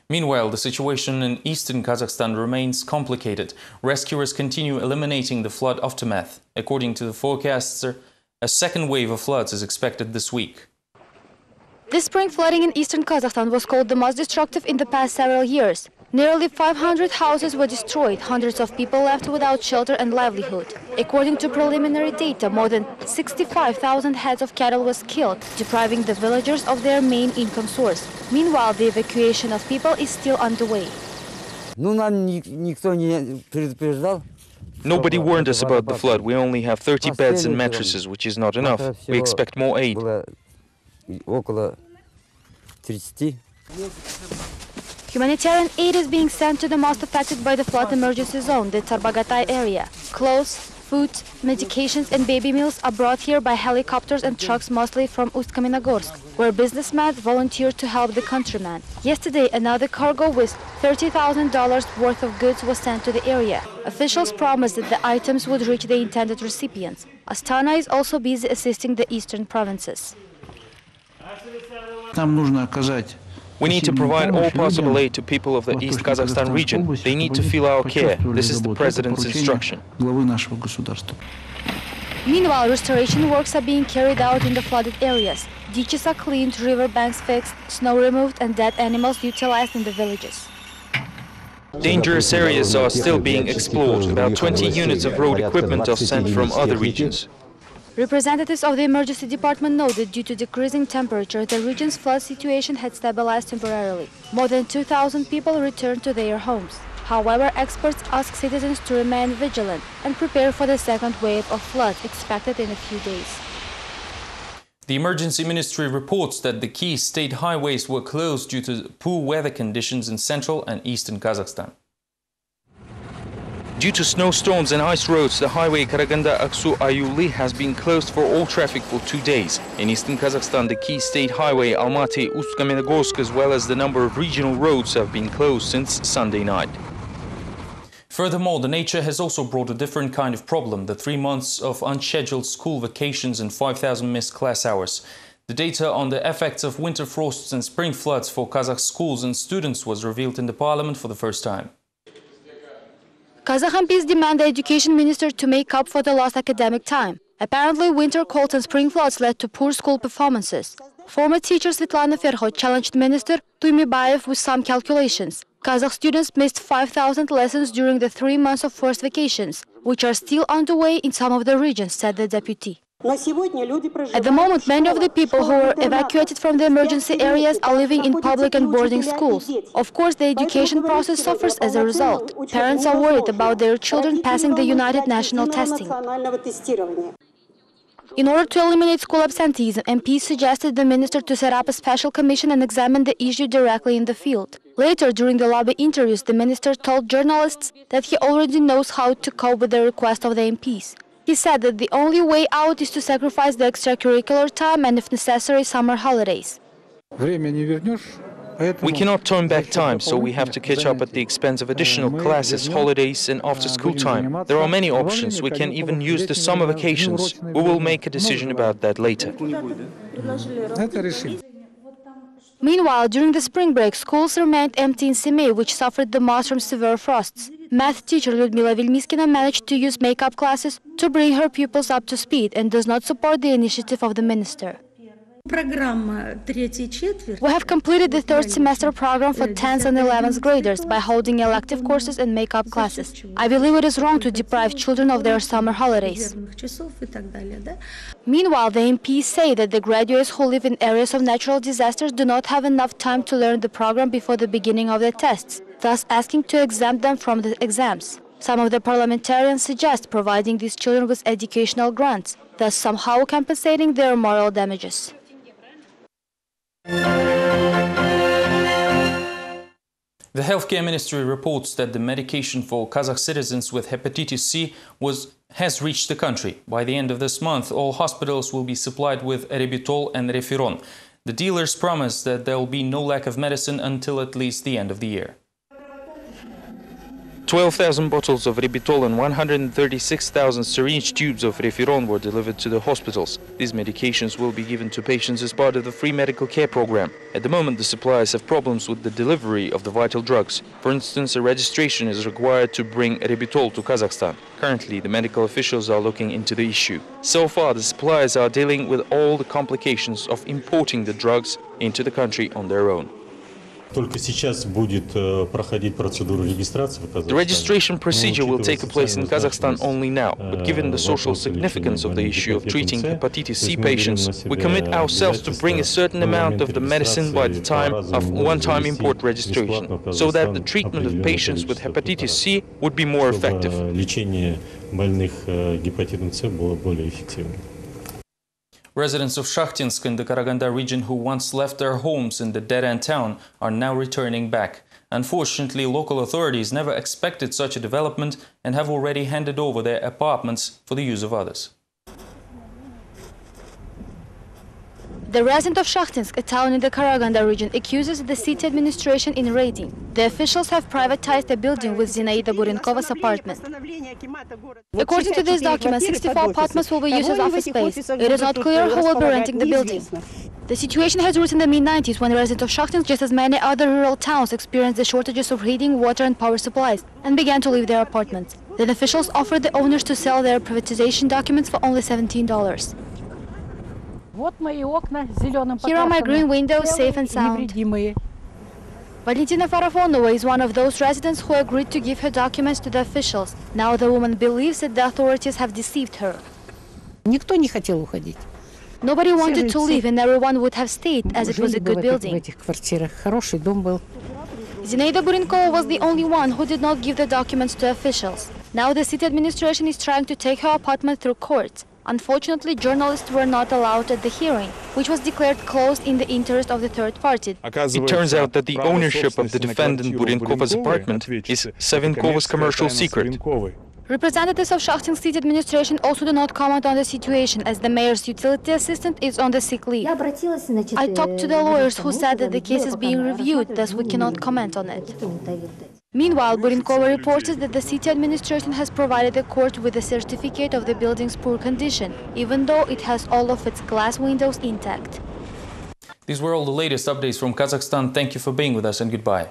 Meanwhile, the situation in eastern Kazakhstan remains complicated. Rescuers continue eliminating the flood aftermath. According to the forecaster, a second wave of floods is expected this week. This spring flooding in eastern Kazakhstan was called the most destructive in the past several years. Nearly 500 houses were destroyed, hundreds of people left without shelter and livelihood. According to preliminary data, more than 65,000 heads of cattle was killed, depriving the villagers of their main income source. Meanwhile, the evacuation of people is still underway. Nobody warned us about the flood. We only have 30 beds and mattresses, which is not enough. We expect more aid. Humanitarian aid is being sent to the most affected by the flood emergency zone, the Tarbagatay area. Clothes, food, medications and baby meals are brought here by helicopters and trucks, mostly from Ust-Kamenogorsk, where businessmen volunteered to help the countrymen. Yesterday, another cargo with $30,000 worth of goods was sent to the area. Officials promised that the items would reach the intended recipients. Astana is also busy assisting the eastern provinces. We need to provide all possible aid to people of the East Kazakhstan region. They need to feel our care. This is the President's instruction. Meanwhile, restoration works are being carried out in the flooded areas. Ditches are cleaned, river banks fixed, snow removed and dead animals utilized in the villages. Dangerous areas are still being explored. About 20 units of road equipment are sent from other regions. Representatives of the emergency department noted due to decreasing temperature, the region's flood situation had stabilized temporarily. More than 2,000 people returned to their homes. However, experts ask citizens to remain vigilant and prepare for the second wave of floods expected in a few days. The emergency ministry reports that the key state highways were closed due to poor weather conditions in central and eastern Kazakhstan. Due to snowstorms and ice roads, the highway Karaganda-Aksu-Ayuli has been closed for all traffic for 2 days. In eastern Kazakhstan, the key state highway Almaty-Ust-Kamenogorsk as well as the number of regional roads have been closed since Sunday night. Furthermore, the nature has also brought a different kind of problem, the 3 months of unscheduled school vacations and 5,000 missed class hours. The data on the effects of winter frosts and spring floods for Kazakh schools and students was revealed in the parliament for the first time. Kazakh MPs demand the education minister to make up for the lost academic time. Apparently, winter colds and spring floods led to poor school performances. Former teacher Svetlana Ferho challenged Minister Tuymibayev with some calculations. Kazakh students missed 5,000 lessons during the 3 months of forced vacations, which are still underway in some of the regions, said the deputy. At the moment, many of the people who were evacuated from the emergency areas are living in public and boarding schools. Of course, the education process suffers as a result. Parents are worried about their children passing the United National testing. In order to eliminate school absenteeism, MPs suggested the minister to set up a special commission and examine the issue directly in the field. Later, during the lobby interviews, the minister told journalists that he already knows how to cope with the request of the MPs. He said that the only way out is to sacrifice the extracurricular time and, if necessary, summer holidays. We cannot turn back time, so we have to catch up at the expense of additional classes, holidays and after-school time. There are many options. We can even use the summer vacations. We will make a decision about that later. Meanwhile, during the spring break, schools remained empty in Semey, which suffered the most from severe frosts. Math teacher Lyudmila Vilmiskina managed to use makeup classes to bring her pupils up to speed and does not support the initiative of the minister. We have completed the third semester program for 10th and 11th graders by holding elective courses and makeup classes. I believe it is wrong to deprive children of their summer holidays. Meanwhile, the MPs say that the graduates who live in areas of natural disasters do not have enough time to learn the program before the beginning of the tests, thus asking to exempt them from the exams. Some of the parliamentarians suggest providing these children with educational grants, thus somehow compensating their moral damages. The Healthcare Ministry reports that the medication for Kazakh citizens with hepatitis C has reached the country. By the end of this month, all hospitals will be supplied with erythritol and refiron. The dealers promise that there will be no lack of medicine until at least the end of the year. 12,000 bottles of erythritol and 136,000 syringe tubes of refiron were delivered to the hospitals. These medications will be given to patients as part of the free medical care program. At the moment, the suppliers have problems with the delivery of the vital drugs. For instance, a registration is required to bring erythritol to Kazakhstan. Currently, the medical officials are looking into the issue. So far, the suppliers are dealing with all the complications of importing the drugs into the country on their own. The registration procedure will take place in Kazakhstan only now, but given the social significance of the issue of treating hepatitis C patients, we commit ourselves to bring a certain amount of the medicine by the time of one-time import registration, so that the treatment of patients with hepatitis C would be more effective. Residents of Shakhtinsk in the Karaganda region who once left their homes in the dead-end town are now returning back. Unfortunately, local authorities never expected such a development and have already handed over their apartments for the use of others. The resident of Shakhtinsk, a town in the Karaganda region, accuses the city administration in raiding. The officials have privatized a building with Zinaida Burinkova's apartment. According to this document, 64 apartments will be used as office space. It is not clear who will be renting the building. The situation has roots in the mid-90s when residents of Shakhtinsk, just as many other rural towns, experienced the shortages of heating, water and power supplies and began to leave their apartments. Then officials offered the owners to sell their privatization documents for only $17. Here are my green windows, safe and sound. Valentina Farafonova is one of those residents who agreed to give her documents to the officials. Now the woman believes that the authorities have deceived her. Nobody wanted to leave and everyone would have stayed, as it was a good building. Zinaida Burinkova was the only one who did not give the documents to officials. Now the city administration is trying to take her apartment through courts. Unfortunately, journalists were not allowed at the hearing, which was declared closed in the interest of the third party. It turns out that the ownership of the defendant Burinkova's apartment is Savinkova's commercial secret. Representatives of Shakhtinsk city administration also do not comment on the situation, as the mayor's utility assistant is on the sick leave. I talked to the lawyers who said that the case is being reviewed, thus we cannot comment on it. Meanwhile, Burinkova reported that the city administration has provided the court with a certificate of the building's poor condition, even though it has all of its glass windows intact. These were all the latest updates from Kazakhstan. Thank you for being with us and goodbye.